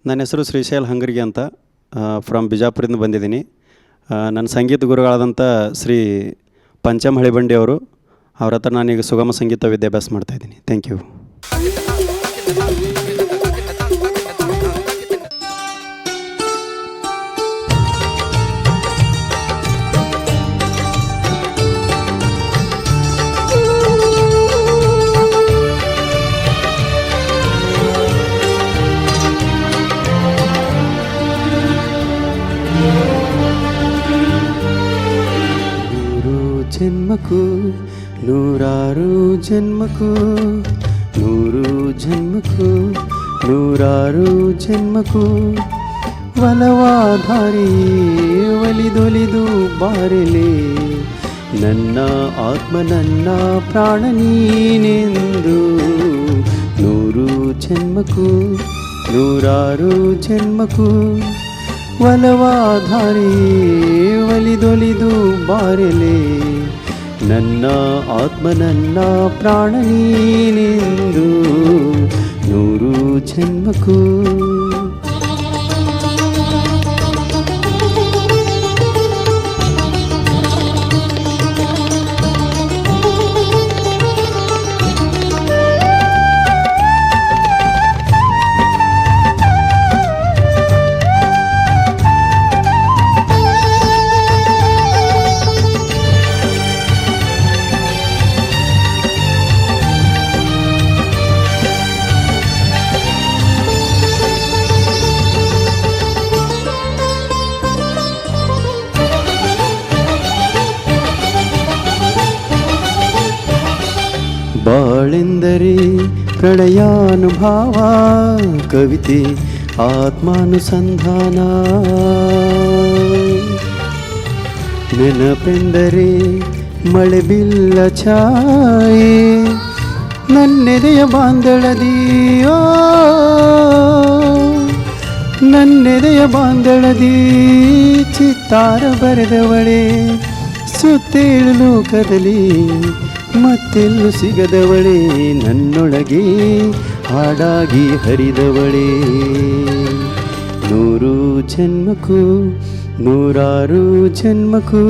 ನನ್ನ ಹೆಸರು ಶ್ರೀಶೈಲ್ ಹಂಗರಿಗೆ ಅಂತ ಫ್ರಮ್ ಬಿಜಾಪುರದಿಂದ ಬಂದಿದ್ದೀನಿ. ನನ್ನ ಸಂಗೀತ ಗುರುಗಳಾದಂಥ ಶ್ರೀ ಪಂಚಮ್ ಹಳಿಬಂಡಿ ಅವರು, ಅವ್ರ ಹತ್ರ ನಾನೀಗ ಸುಗಮ ಸಂಗೀತ ವಿದ್ಯಾಭ್ಯಾಸ ಮಾಡ್ತಾಯಿದ್ದೀನಿ. Thank you. ಜನ್ಮಕ್ಕೂ ನೂರಾರು ಜನ್ಮಕ್ಕೂ, ನೂರು ಜನ್ಮಕ್ಕೂ ನೂರಾರು ಜನ್ಮಕ್ಕೂ, ಒಲವಾಧಾರಿ ಒಲಿದೊಲಿದು ಬಾರಲೆ, ನನ್ನ ಆತ್ಮ ನನ್ನ ಪ್ರಾಣ ನೀನೆಂದು. ನೂರು ಜನ್ಮಕ್ಕೂ ನೂರಾರು ಜನ್ಮಕ್ಕೂ, ಒಲವಾಧಾರಿ ಒಲಿದೊಲಿದು ಬಾರಲೆ, ನನ್ನ ಆತ್ಮ ನನ್ನ ಪ್ರಾಣ ನೀನೆಂದು. ನೂರು ಜನ್ಮಕ್ಕೂ. ಬಾಳೆಂದರೆ ಪ್ರಣಯಾನುಭಾವ, ಕವಿತೆ ಆತ್ಮಾನುಸಂಧಾನ, ನೆನಪೆಂದರೆ ಮಳೆ ಬಿಲ್ಲ ಛಾಯೆ, ನನ್ನೆದೆಯ ಬಾಂಧಳದಿಯೋ, ನನ್ನೆದೆಯ ಬಾಂಧಳದಿ ಚಿತ್ತಾರ ಬರೆದವಳೆ, ಸುತ್ತೇಳು ಲೋಕದಲ್ಲಿ ಮತ್ತೆಲ್ಲೂ ಸಿಗದವಳೆ, ನನ್ನೊಳಗೆ ಹಾಡಾಗಿ ಹರಿದವಳೆ. ನೂರು ಜನ್ಮಕ್ಕೂ ನೂರಾರು ಜನ್ಮಕ್ಕೂ,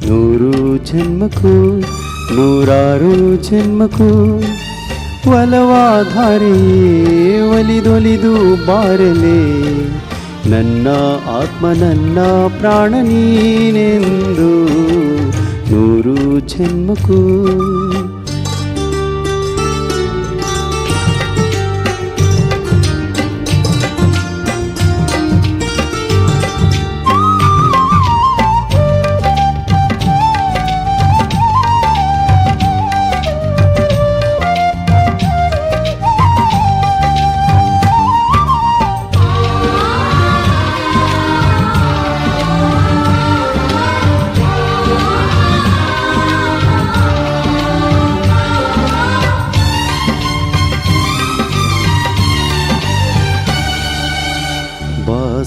ನೂರು ಜನ್ಮಕ್ಕೂ ನೂರಾರು ಜನ್ಮಕ್ಕೂ, ಒಲವಾಧಾರಿ ಒಲಿದೊಲಿದು ಬಾರಲೆ, ನನ್ನ ಆತ್ಮ ನನ್ನ ಪ್ರಾಣ ನೀನೆಂದು. ನೂರು ಜನ್ಮಕ್ಕೂ.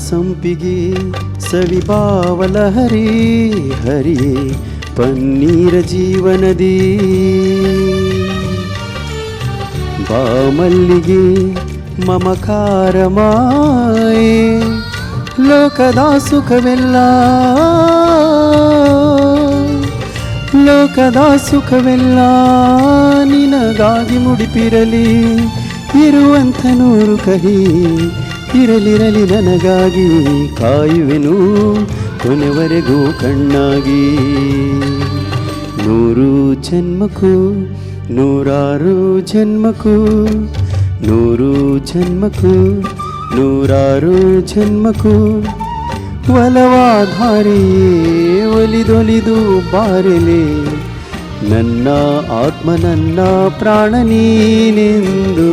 ಸಂಪಿಗೆ ಸವಿಭಾವಲ ಹರಿ ಹರಿಯೇ ಪನ್ನೀರ ಜೀವನದಿ, ಬಾಮಲ್ಲಿಗೆ ಮಮಕಾರ ಮಾಯೆ, ಲೋಕದ ಸುಖವೆಲ್ಲ ಲೋಕದ ಸುಖವೆಲ್ಲ ನಿನಗಾಗಿ ಮುಡಿಪಿರಲಿ, ಇರುವಂಥ ನೂರು ಕಹಿ ಇರಲಿರಲಿ ನನಗಾಗಿ, ಕಾಯುವೆನು ಕೊನೆವರೆಗೂ ಕಣ್ಣಾಗಿ. ನೂರು ಜನ್ಮಕ್ಕೂ ನೂರಾರು ಜನ್ಮಕ್ಕೂ, ನೂರು ಜನ್ಮಕ್ಕೂ ನೂರಾರು ಜನ್ಮಕ್ಕೂ, ಒಲವಾಧಾರಿ ಒಲಿದೊಲಿದು ಬಾರಲೆ, ನನ್ನ ಆತ್ಮ ನನ್ನ ಪ್ರಾಣ ನೀನೆಂದು.